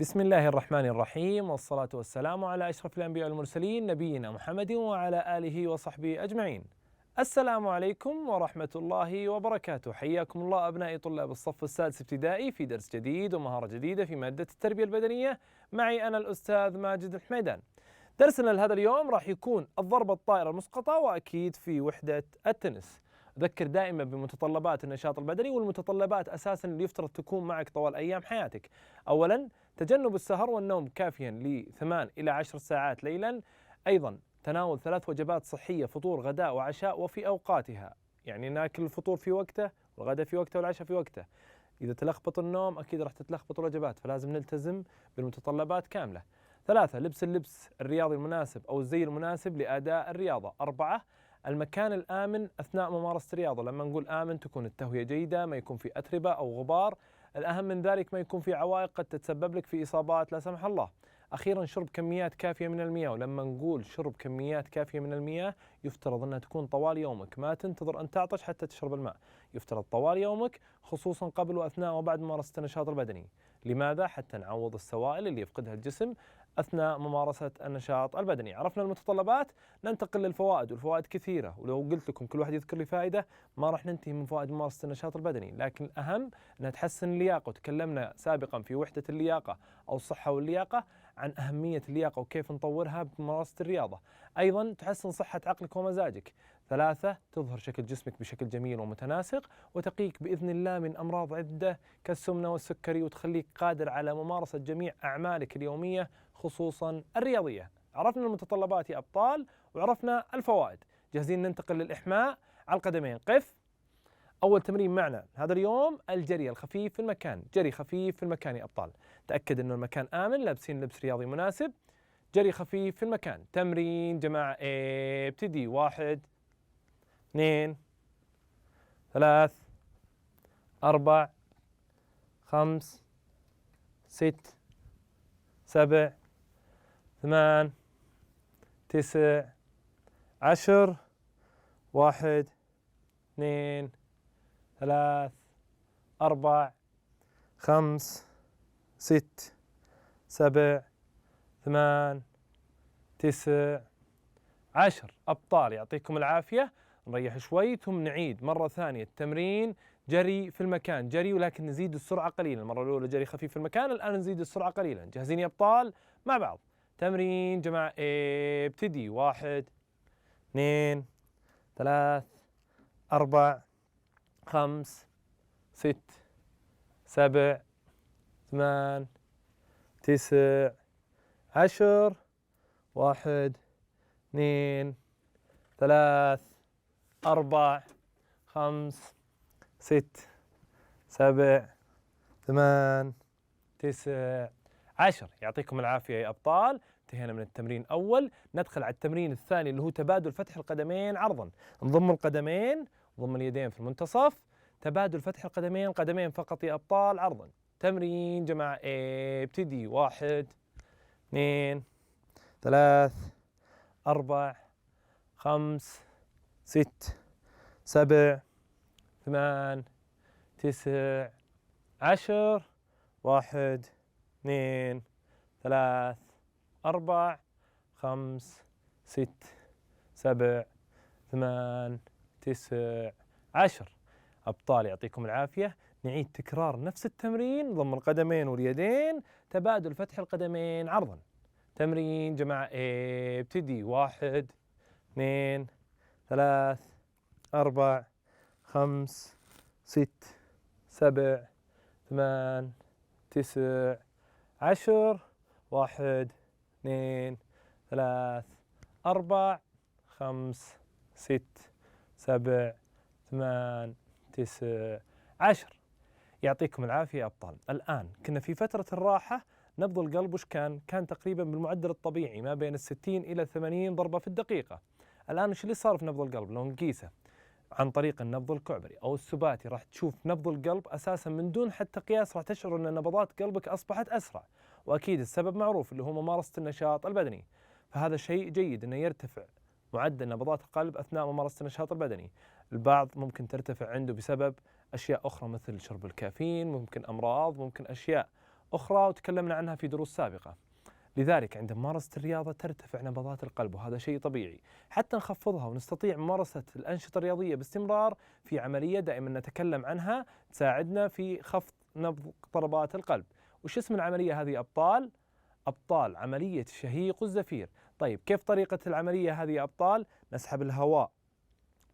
بسم الله الرحمن الرحيم، والصلاة والسلام على أشرف الأنبياء والمرسلين نبينا محمد وعلى آله وصحبه أجمعين. السلام عليكم ورحمة الله وبركاته. حياكم الله أبنائي طلاب الصف السادس ابتدائي في درس جديد ومهارة جديدة في مادة التربية البدنية. معي أنا الأستاذ ماجد الحميدان. درسنا لهذا اليوم راح يكون الضربة الطائرة المسقطة، وأكيد في وحدة التنس. أذكر دائما بمتطلبات النشاط البدني، والمتطلبات أساسا اللي يفترض تكون معك طوال أيام حياتك. أولا، تجنب السهر والنوم كافيا ل8 إلى 10 ساعات ليلا. أيضا تناول 3 وجبات صحية، فطور غداء وعشاء وفي أوقاتها، يعني ناكل الفطور في وقته والغداء في وقته والعشاء في وقته. إذا تلخبط النوم أكيد راح تتلخبط الوجبات، فلازم نلتزم بالمتطلبات كاملة. 3، لبس اللبس الرياضي المناسب أو الزي المناسب لأداء الرياضة. 4، المكان الآمن أثناء ممارسة الرياضة. لما نقول آمن تكون التهوية جيدة، ما يكون في أتربة أو غبار. الأهم من ذلك ما يكون في عوائق قد تتسبب لك في إصابات لا سمح الله. أخيرا، شرب كميات كافية من المياه. ولما نقول شرب كميات كافية من المياه يفترض أنها تكون طوال يومك، ما تنتظر أن تعطش حتى تشرب الماء. يفترض طوال يومك، خصوصا قبل وأثناء وبعد ممارسة النشاط البدني. لماذا؟ حتى نعوض السوائل اللي يفقدها الجسم أثناء ممارسة النشاط البدني. عرفنا المتطلبات، ننتقل للفوائد، والفوائد كثيرة، ولو قلت لكم كل واحد يذكر لي فائدة ما راح ننتهي من فوائد ممارسة النشاط البدني. لكن الأهم أنها تحسن اللياقة، وتكلمنا سابقا في وحدة اللياقة أو الصحة واللياقة عن أهمية اللياقة وكيف نطورها بممارسة الرياضة. أيضا تحسن صحة عقلك ومزاجك. 3، تظهر شكل جسمك بشكل جميل ومتناسق، وتقيك بإذن الله من أمراض عدة كالسمنة والسكري، وتخليك قادر على ممارسة جميع أعمالك اليومية خصوصا الرياضية. عرفنا المتطلبات يا أبطال وعرفنا الفوائد. جاهزين ننتقل للإحماء على القدمين. قف. أول تمرين معنا هذا اليوم الجري الخفيف في المكان. جري خفيف في المكان يا أبطال. تأكد أنه المكان آمن، لابسين لبس رياضي مناسب. جري خفيف في المكان. تمرين جماعة ابتدي. 1 2 3 4 5 6 7 8 9 10. 1 2 3 4 5 6 7 8 9 10. أبطال يعطيكم العافية. نريح شوي ثم نعيد مرة ثانية التمرين. جري في المكان، جري ولكن نزيد السرعة قليلا. المرة الأولى جري خفيف في المكان، الآن نزيد السرعة قليلا. جاهزين يا أبطال مع بعض؟ تمرين جماعة ابتدي. 1 2 3 4 5 6 7 8 9 10. 1 2 3 4 5 6 7 8 9 10. يعطيكم العافية يا أبطال. انتهينا من التمرين الأول، ندخل على التمرين الثاني اللي هو تبادل فتح القدمين عرضا. نضم القدمين، نضم اليدين في المنتصف. تبادل فتح القدمين، قدمين فقط يا أبطال عرضا. تمرين جماعة ابتدي. 1 2 3 4 5 6 7 8 9 10. 1 2 3 4 5 6 7 8 9 10. أبطال يعطيكم العافية. نعيد تكرار نفس التمرين، ضم القدمين واليدين، تبادل فتح القدمين عرضا. تمرين جماعة ابتدي. 1 2 3 4 5 6 7 8 9 10. 1 2 3 4 5 6 7 8 9 10. يعطيكم العافية يا أبطال. الآن كنا في فترة الراحة. نبض القلب وش كان تقريبا بالمعدل الطبيعي ما بين 60 إلى 80 ضربة في الدقيقة. الآن وش اللي صار في نبض القلب؟ لو نقيسه عن طريق النبض الكعبري أو السباتي راح تشوف نبض القلب أساسا من دون حتى قياس راح تشعر أن نبضات قلبك أصبحت أسرع. وأكيد السبب معروف اللي هو ممارسة النشاط البدني. فهذا شيء جيد أنه يرتفع معدل نبضات القلب أثناء ممارسة النشاط البدني. البعض ممكن ترتفع عنده بسبب أشياء أخرى مثل شرب الكافيين، ممكن أمراض، ممكن أشياء أخرى وتكلمنا عنها في دروس سابقة. لذلك عند ممارسة الرياضة ترتفع نبضات القلب، وهذا شيء طبيعي. حتى نخفضها ونستطيع ممارسة الأنشطة الرياضية باستمرار، في عملية دائما نتكلم عنها تساعدنا في خفض نبض ضربات القلب. وش اسم العملية هذه أبطال؟ أبطال عملية الشهيق والزفير. طيب كيف طريقة العملية هذه يا أبطال؟ نسحب الهواء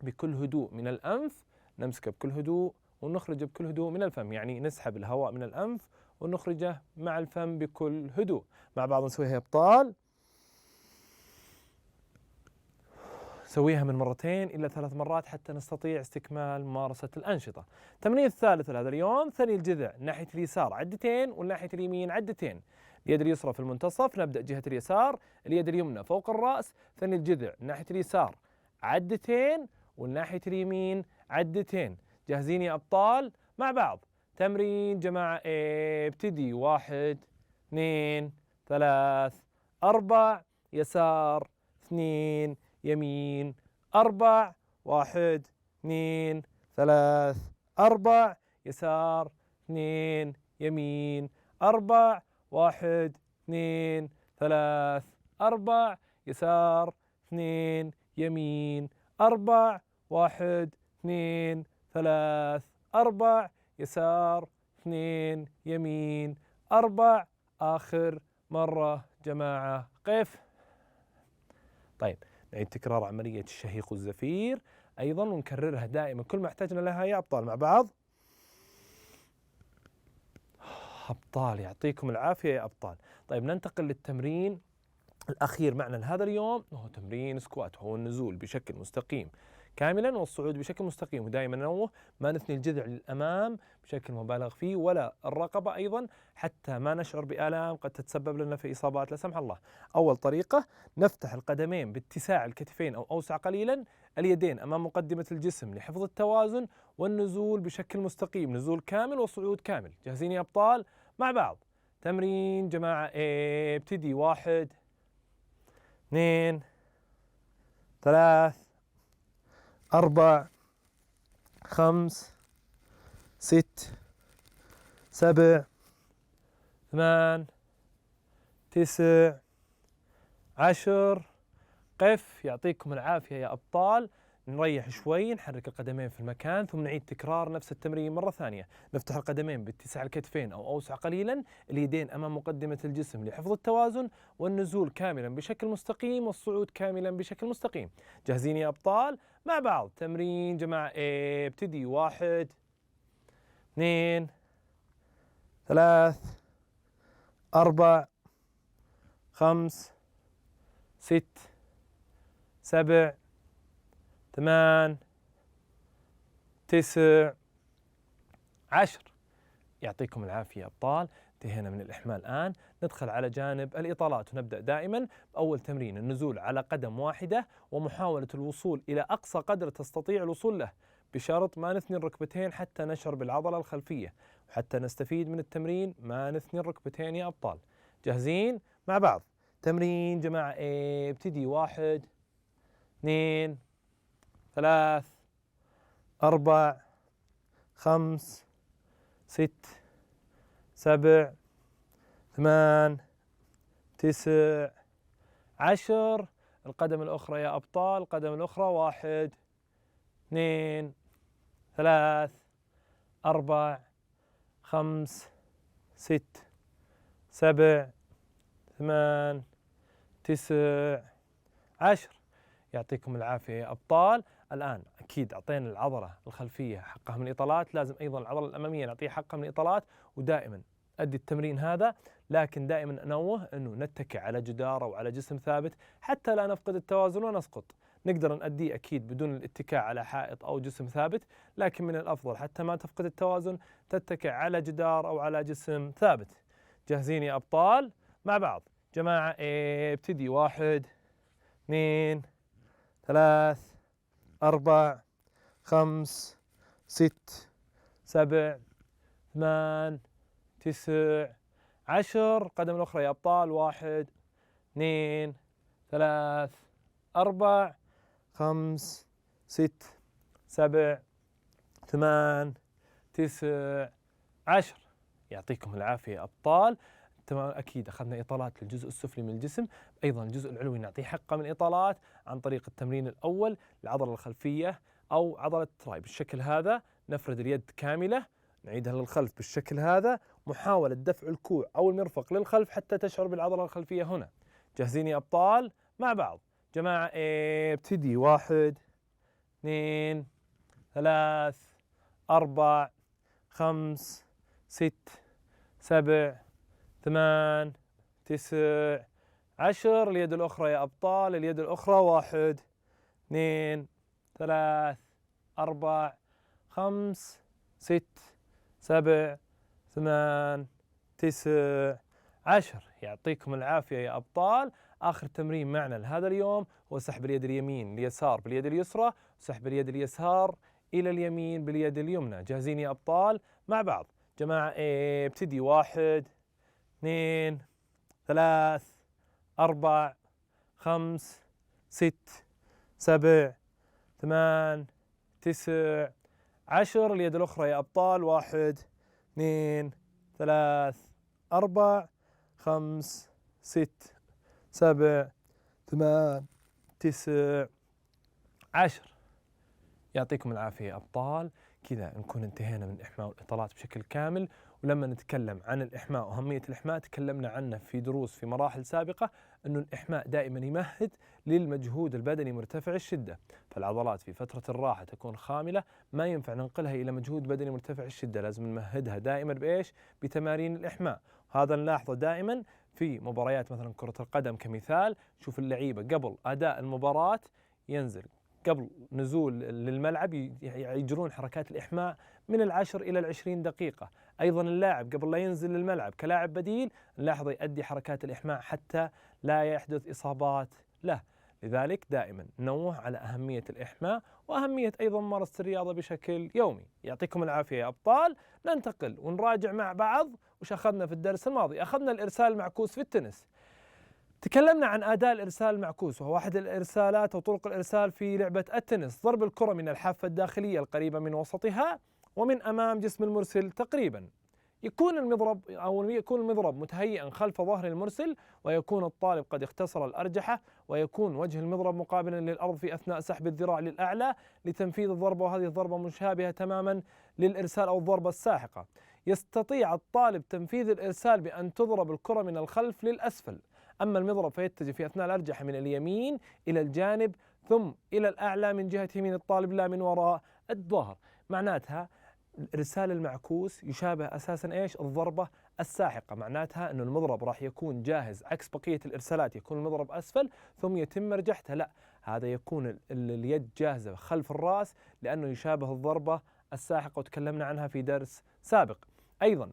بكل هدوء من الأنف، نمسكه بكل هدوء ونخرجه بكل هدوء من الفم، يعني نسحب الهواء من الأنف ونخرجه مع الفم بكل هدوء. مع بعض نسويها يا أبطال. سويها من 2 إلى 3 مرات حتى نستطيع استكمال ممارسة الأنشطة. التمرين الثالث لهذا اليوم ثني الجذع، ناحية اليسار عدتين والناحية اليمين عدتين. اليد اليسرى في المنتصف، نبدأ جهة اليسار، اليد اليمنى فوق الرأس. ثني الجذع ناحية اليسار عدتين والناحية اليمين عدتين. جاهزين يا أبطال؟ مع بعض تمرين جماعة ابتدي. 1 2 3 4 يسار 2 يمين 4 1 2 3 4 يسار 2 يمين 4 1 2 3 4 يسار 2 يمين 4 1 2 3 4 يسار 2 يمين 4. آخر مرة جماعة قف. طيب نعيد تكرار عملية الشهيق والزفير أيضا ونكررها دائما كل ما احتجنا لها يا أبطال. مع بعض أبطال، يعطيكم العافية يا أبطال. طيب ننتقل للتمرين الأخير معنا لهذا اليوم، وهو تمرين سكوات، وهو النزول بشكل مستقيم كاملا والصعود بشكل مستقيم. ودائما ننوه ما نثني الجذع للأمام بشكل مبالغ فيه ولا الرقبة أيضا، حتى ما نشعر بآلام قد تتسبب لنا في إصابات لا سمح الله. أول طريقة نفتح القدمين باتساع الكتفين أو أوسع قليلا، اليدين أمام مقدمة الجسم لحفظ التوازن، والنزول بشكل مستقيم، نزول كامل وصعود كامل. جاهزين يا أبطال؟ مع بعض تمرين جماعة ابتدي. 1 2 3 4 5 6 7 8 9 10. قف. يعطيكم العافية يا أبطال. نريح شوي، نحرك القدمين في المكان، ثم نعيد تكرار نفس التمرين مرة ثانية. نفتح القدمين باتساع الكتفين أو أوسع قليلا، اليدين أمام مقدمة الجسم لحفظ التوازن، والنزول كاملا بشكل مستقيم والصعود كاملا بشكل مستقيم. جاهزين يا أبطال؟ مع بعض تمرين جماعة ابتدي. 1 2 3 4 5 6 7 8 9 10. يعطيكم العافية يا أبطال. انتهينا من الإحماء الآن، ندخل على جانب الإطالات، ونبدأ دائما بأول تمرين النزول على قدم واحدة ومحاولة الوصول إلى أقصى قدر تستطيع الوصول له، بشرط ما نثني الركبتين حتى نشعر بالعضلة الخلفية، وحتى نستفيد من التمرين ما نثني الركبتين يا أبطال. جاهزين؟ مع بعض تمرين جماعة ابتدي. 1 2 3 4 5 6 7 8 9 10. القدم الأخرى يا أبطال، القدم الأخرى. 1 2 3 4 5 6 7 8 9 10. يعطيكم العافية يا أبطال. الآن أكيد أعطينا العضلة الخلفية حقها من الإطالات، لازم أيضا العضلة الأمامية نعطيها حقها من الإطالات. ودائما أدي التمرين هذا، لكن دائما أنوه أنه نتكئ على جدار أو على جسم ثابت حتى لا نفقد التوازن ونسقط. نقدر نأديه أكيد بدون الاتكاء على حائط أو جسم ثابت، لكن من الأفضل حتى ما تفقد التوازن تتكئ على جدار أو على جسم ثابت. جاهزين يا أبطال؟ مع بعض جماعة ابتدي. 1 2 3 4 5 6 7 8 9 10. القدم الأخرى يا أبطال. 1 2 3 4 5 6 7 8 9 10. يعطيكم العافية أبطال. أكيد أخذنا إطالات للجزء السفلي من الجسم، أيضا الجزء العلوي نعطيه حقه من إطالات عن طريق التمرين الأول العضلة الخلفية أو عضلة التراي. بالشكل هذا نفرد اليد كاملة، نعيدها للخلف بالشكل هذا، محاولة دفع الكوع أو المرفق للخلف حتى تشعر بالعضلة الخلفية هنا. جاهزين يا أبطال؟ مع بعض جماعة. ابتدي. 1 2 3 4 5 6 7 8 9 10. اليد الأخرى يا أبطال، اليد الأخرى. 1 2 3 4 5 6 7 8 9 10. يعطيكم العافية يا أبطال. آخر تمرين معنا لهذا اليوم هو سحب اليد اليمين اليسار باليد اليسرى، وسحب اليد اليسار إلى اليمين باليد اليمنى. جاهزين يا أبطال؟ مع بعض جماعة. ابتدي. 1 2 3 4 5 6 7 8 9 10. اليد الأخرى يا أبطال. 1 2 3 4 5 6 7 8 9 10. يعطيكم العافية يا أبطال. كذا نكون انتهينا من الإحماء والإطالات بشكل كامل. ولما نتكلم عن الإحماء وأهمية الإحماء تكلمنا عنه في دروس في مراحل سابقة، أنه الإحماء دائما يمهد للمجهود البدني مرتفع الشدة، فالعضلات في فترة الراحة تكون خاملة، ما ينفع ننقلها إلى مجهود بدني مرتفع الشدة، لازم نمهدها دائما بإيش؟ بتمارين الإحماء. هذا نلاحظه دائما في مباريات مثلا كرة القدم كمثال. شوف اللعيبة قبل أداء المباراة ينزل، قبل نزول للملعب يجرون حركات الإحماء من 10 إلى 20 دقيقة. أيضا اللاعب قبل لا ينزل للملعب كلاعب بديل نلاحظ يؤدي حركات الإحماء حتى لا يحدث إصابات له. لذلك دائما ننوه على أهمية الإحماء وأهمية أيضا ممارسة الرياضة بشكل يومي. يعطيكم العافية يا أبطال. ننتقل ونراجع مع بعض وش أخذنا في الدرس الماضي. أخذنا الإرسال المعكوس في التنس، تكلمنا عن أداء الإرسال المعكوس، وهو أحد الإرسالات أو طرق الإرسال في لعبة التنس. ضرب الكرة من الحافة الداخلية القريبة من وسطها ومن أمام جسم المرسل تقريبا. يكون المضرب متهيئا خلف ظهر المرسل، ويكون الطالب قد اختصر الأرجحة، ويكون وجه المضرب مقابلا للأرض في أثناء سحب الذراع للأعلى لتنفيذ الضربة، وهذه الضربة مشابهة تماما للإرسال أو الضربة الساحقة. يستطيع الطالب تنفيذ الإرسال بأن تضرب الكرة من الخلف للأسفل، أما المضرب فيتجه في أثناء الأرجحة من اليمين إلى الجانب ثم إلى الأعلى من جهة يمين الطالب لا من وراء الظهر. معناتها الإرسال المعكوس يشابه أساسا إيش؟ الضربة الساحقة. معناتها أنه المضرب راح يكون جاهز عكس بقية الإرسالات، يكون المضرب أسفل ثم يتم رجحته، لا، هذا يكون اليد جاهزة خلف الرأس لأنه يشابه الضربة الساحقة وتكلمنا عنها في درس سابق. أيضا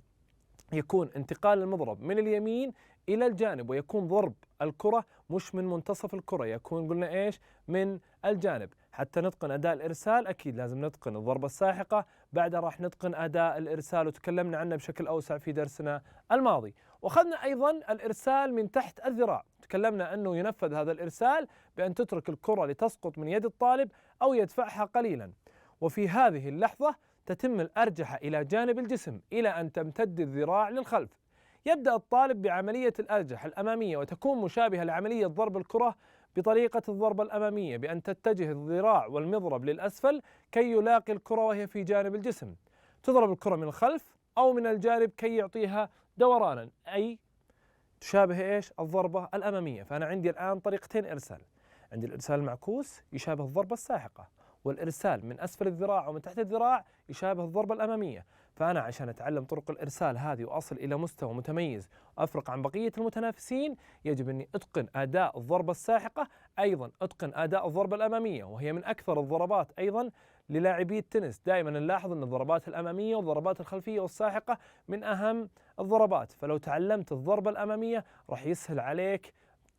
يكون انتقال المضرب من اليمين إلى الجانب، ويكون ضرب الكرة مش من منتصف الكرة، يكون قلنا إيش؟ من الجانب. حتى نتقن أداء الإرسال أكيد لازم نتقن الضربة الساحقة، بعدها راح نتقن أداء الإرسال وتكلمنا عنه بشكل أوسع في درسنا الماضي. وأخذنا أيضا الإرسال من تحت الذراع، تكلمنا أنه ينفذ هذا الإرسال بأن تترك الكرة لتسقط من يد الطالب أو يدفعها قليلا، وفي هذه اللحظة تتم الأرجحة إلى جانب الجسم إلى أن تمتد الذراع للخلف. يبدأ الطالب بعملية الأرجحة الأمامية، وتكون مشابهة لعملية ضرب الكرة بطريقة الضربة الأمامية، بأن تتجه الذراع والمضرب للأسفل كي يلاقي الكرة وهي في جانب الجسم. تضرب الكرة من الخلف أو من الجانب كي يعطيها دورانا، أي تشابه إيش؟ الضربة الأمامية. فأنا عندي الآن طريقتين إرسال، عندي الإرسال المعكوس يشابه الضربة الساحقة، والإرسال من أسفل الذراع أو من تحت الذراع يشابه الضربة الأمامية. فأنا عشان أتعلم طرق الإرسال هذه وأصل إلى مستوى متميز وأفرق عن بقية المتنافسين، يجب أني أتقن أداء الضربة الساحقة، أيضا أتقن أداء الضربة الأمامية، وهي من أكثر الضربات أيضا للاعبي التنس. دائما نلاحظ أن الضربات الأمامية والضربات الخلفية والساحقة من أهم الضربات، فلو تعلمت الضربة الأمامية راح يسهل عليك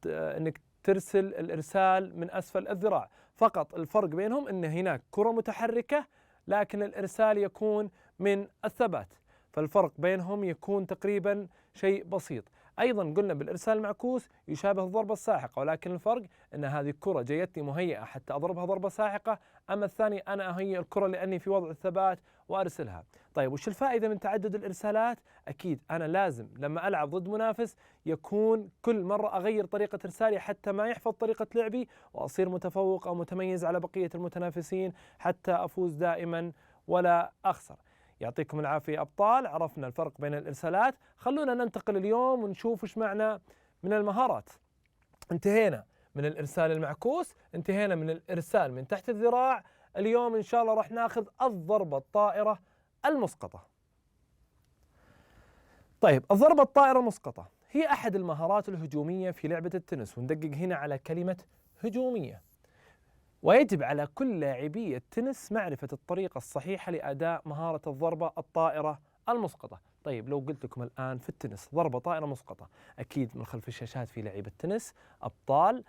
أنك ترسل الإرسال من أسفل الذراع. فقط الفرق بينهم أن هناك كرة متحركة لكن الإرسال يكون من الثبات، فالفرق بينهم يكون تقريبا شيء بسيط. أيضا قلنا بالإرسال المعكوس يشابه الضربة الساحقة، ولكن الفرق أن هذه الكرة جايتني مهيئة حتى أضربها ضربة ساحقة، أما الثاني أنا أهيئ الكرة لأني في وضع الثبات وأرسلها. طيب وش الفائدة من تعدد الإرسالات؟ أكيد أنا لازم لما ألعب ضد منافس يكون كل مرة أغير طريقة إرسالي حتى ما يحفظ طريقة لعبي وأصير متفوق أو متميز على بقية المتنافسين حتى أفوز دائما ولا أخسر. يعطيكم العافية أبطال، عرفنا الفرق بين الإرسالات. خلونا ننتقل اليوم ونشوف وش معنى من المهارات. انتهينا من الإرسال المعكوس، انتهينا من الإرسال من تحت الذراع. اليوم إن شاء الله راح ناخذ الضربة الطائرة المسقطة. طيب الضربة الطائرة المسقطة هي أحد المهارات الهجومية في لعبة التنس، وندقق هنا على كلمة هجومية. ويجب على كل لاعبي التنس معرفة الطريقة الصحيحة لأداء مهارة الضربة الطائرة المسقطة. طيب لو قلت لكم الآن في التنس ضربة طائرة مسقطة، أكيد من خلف الشاشات في لعيبة التنس أبطال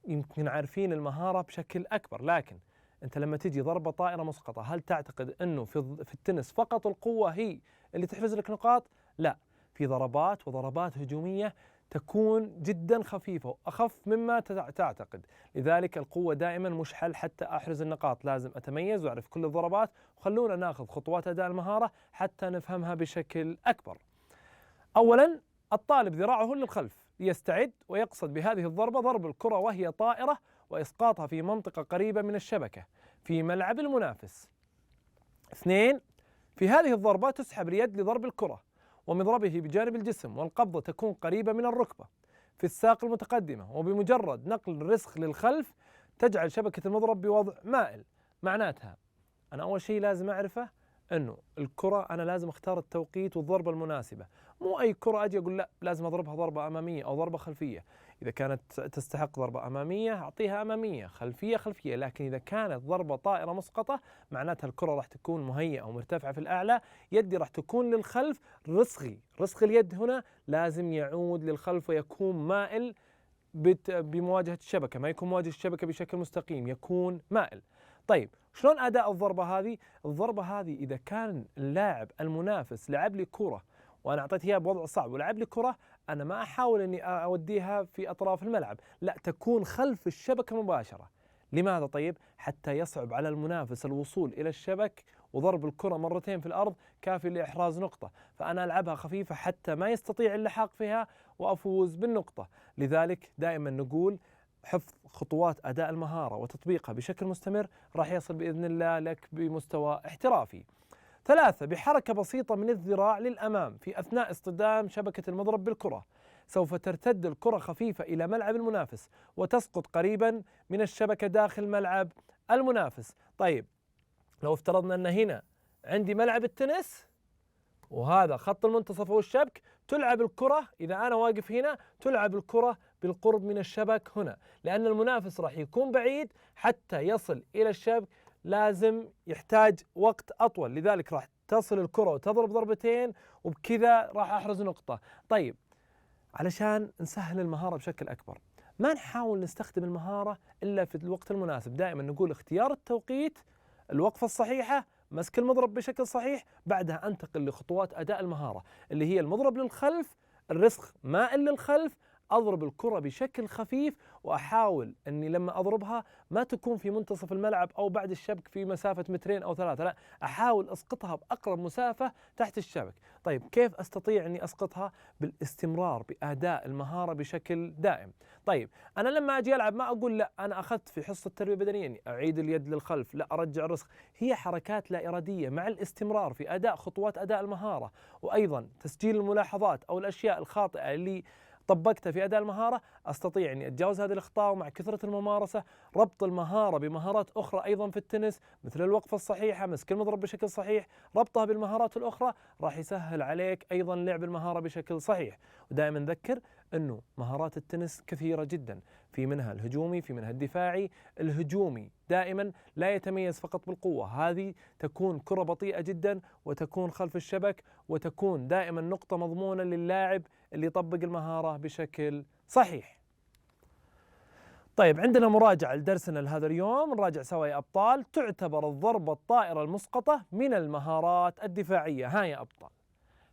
يمكن عارفين المهارة بشكل أكبر، لكن أنت لما تجي ضربة طائرة مسقطة هل تعتقد أنه في التنس فقط القوة هي اللي تحفز لك نقاط؟ لا، في ضربات وضربات هجومية تكون جدا خفيفة وأخف مما تعتقد. لذلك القوة دائما مش حل حتى أحرز النقاط، لازم أتميز وأعرف كل الضربات. وخلونا ناخذ خطوات أداء المهارة حتى نفهمها بشكل أكبر. أولا الطالب ذراعه للخلف ليستعد، ويقصد بهذه الضربة ضرب الكرة وهي طائرة وإسقاطها في منطقة قريبة من الشبكة في ملعب المنافس. اثنين، في هذه الضربة تسحب اليد لضرب الكرة ومضربه بجانب الجسم، والقبضة تكون قريبة من الركبة في الساق المتقدمة، وبمجرد نقل الرسخ للخلف تجعل شبكة المضرب بوضع مائل. معناتها أنا أول شيء لازم أعرفه أنه الكرة أنا لازم أختار التوقيت والضربة المناسبة، مو أي كرة أجي أقول لا لازم أضربها ضربة أمامية أو ضربة خلفية. إذا كانت تستحق ضربة أمامية أعطيها أمامية، خلفية خلفية. لكن إذا كانت ضربة طائرة مسقطة معناتها الكرة راح تكون مهيئة ومرتفعة في الأعلى، يدي راح تكون للخلف، رسخ اليد هنا لازم يعود للخلف ويكون مائل بمواجهة الشبكة، ما يكون مواجه الشبكة بشكل مستقيم، يكون مائل. طيب شلون أداء الضربة هذه؟ الضربة هذه إذا كان اللاعب المنافس لعب لي كرة وأنا أعطيت إياها بوضع صعب ولعب لي كرة، أنا ما أحاول إني أوديها في أطراف الملعب، لا تكون خلف الشبكة مباشرة. لماذا طيب؟ حتى يصعب على المنافس الوصول إلى الشبك، وضرب الكرة مرتين في الأرض كافي لإحراز نقطة، فأنا ألعبها خفيفة حتى ما يستطيع اللحاق فيها وأفوز بالنقطة. لذلك دائما نقول حفظ خطوات أداء المهارة وتطبيقها بشكل مستمر راح يصل بإذن الله لك بمستوى احترافي. ثلاثة، بحركة بسيطة من الذراع للأمام في أثناء اصطدام شبكة المضرب بالكرة سوف ترتد الكرة خفيفة إلى ملعب المنافس وتسقط قريبا من الشبكة داخل ملعب المنافس. طيب لو افترضنا أن هنا عندي ملعب التنس وهذا خط المنتصف هو الشبك، تلعب الكرة إذا أنا واقف هنا تلعب الكرة بالقرب من الشبك هنا، لأن المنافس راح يكون بعيد حتى يصل إلى الشبك لازم يحتاج وقت أطول، لذلك راح تصل الكرة وتضرب ضربتين وبكذا راح أحرز نقطة. طيب علشان نسهل المهارة بشكل أكبر ما نحاول نستخدم المهارة إلا في الوقت المناسب، دائما نقول اختيار التوقيت، الوقفة الصحيحة، مسك المضرب بشكل صحيح، بعدها أنتقل لخطوات أداء المهارة اللي هي المضرب للخلف، الرسخ مائل للخلف، أضرب الكرة بشكل خفيف وأحاول أني لما أضربها ما تكون في منتصف الملعب أو بعد الشبك في مسافة مترين أو ثلاثة، لا أحاول أسقطها بأقرب مسافة تحت الشبك. طيب كيف أستطيع أني أسقطها؟ بالاستمرار بأداء المهارة بشكل دائم. طيب أنا لما أجي ألعب ما أقول لا أنا أخذت في حصة التربية البدنية أني أعيد اليد للخلف، لا أرجع الرسخ، هي حركات لا إرادية مع الاستمرار في أداء خطوات أداء المهارة، وأيضا تسجيل الملاحظات أو الأشياء الخاطئة اللي طبقتها في أداء المهارة، أستطيع أني أتجاوز هذه الأخطاء. ومع كثرة الممارسة ربط المهارة بمهارات أخرى أيضا في التنس مثل الوقفة الصحيحة، مسك المضرب بشكل صحيح، ربطها بالمهارات الأخرى راح يسهل عليك أيضا لعب المهارة بشكل صحيح. ودائما نذكر أنه مهارات التنس كثيرة جدا، في منها الهجومي في منها الدفاعي. الهجومي دائما لا يتميز فقط بالقوة، هذه تكون كرة بطيئة جدا وتكون خلف الشبك وتكون دائما نقطة مضمونة للاعب اللي يطبق المهارة بشكل صحيح. طيب عندنا مراجعة لدرسنا لهذا اليوم، نراجع سوا يا أبطال. تعتبر الضربة الطائرة المسقطة من المهارات الدفاعية. ها يا أبطال،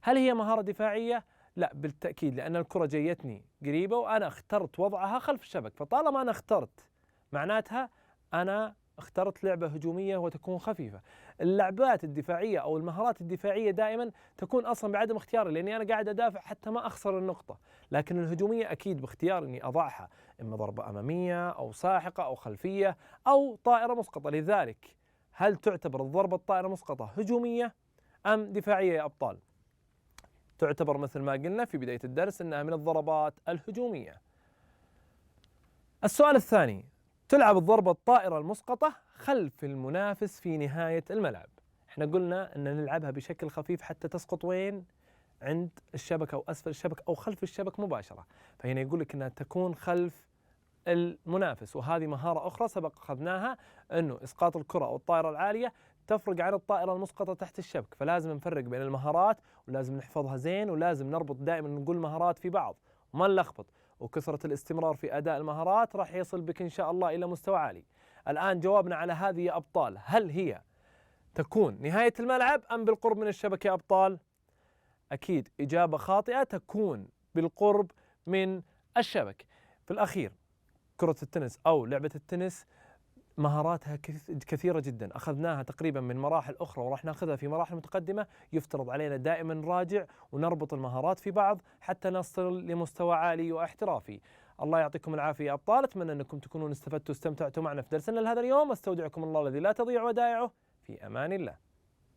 هل هي مهارة دفاعية؟ لا بالتأكيد، لأن الكرة جيتني قريبة وأنا اخترت وضعها خلف الشبك، فطالما أنا اخترت معناتها أنا اخترت لعبة هجومية وتكون خفيفة. اللعبات الدفاعية أو المهارات الدفاعية دائما تكون أصلا بعدم اختياري، لأني أنا قاعد أدافع حتى ما أخسر النقطة، لكن الهجومية أكيد باختيار إني أضعها، إما ضربة أمامية أو ساحقة أو خلفية أو طائرة مسقطة. لذلك هل تعتبر الضربة الطائرة مسقطة هجومية أم دفاعية يا أبطال؟ تعتبر مثل ما قلنا في بداية الدرس أنها من الضربات الهجومية. السؤال الثاني: تلعب الضربة الطائرة المسقطة خلف المنافس في نهاية الملعب. احنا قلنا أن نلعبها بشكل خفيف حتى تسقط وين؟ عند الشبكة أو أسفل الشبكة أو خلف الشبك مباشرة، فهنا يقول لك أنها تكون خلف المنافس. وهذه مهارة أخرى سبق أخذناها، أنه إسقاط الكرة أو الطائرة العالية تفرق عن الطائرة المسقطة تحت الشبك، فلازم نفرق بين المهارات ولازم نحفظها زين، ولازم نربط دائما نقول مهارات في بعض وما نلخبط، وكثرة الاستمرار في أداء المهارات راح يصل بك إن شاء الله إلى مستوى عالي. الآن جوابنا على هذه يا أبطال، هل هي تكون نهاية الملعب أم بالقرب من الشبكة يا أبطال؟ أكيد إجابة خاطئة، تكون بالقرب من الشبك. في الأخير كرة التنس أو لعبة التنس مهاراتها كثيرة جدا، أخذناها تقريبا من مراحل أخرى وراح ناخذها في مراحل متقدمة. يفترض علينا دائما نراجع ونربط المهارات في بعض حتى نصل لمستوى عالي واحترافي. الله يعطيكم العافية يا أبطال، أتمنى أنكم تكونون استفدتوا واستمتعتوا معنا في درسنا لهذا اليوم. استودعكم الله الذي لا تضيع ودائعه، في أمان الله.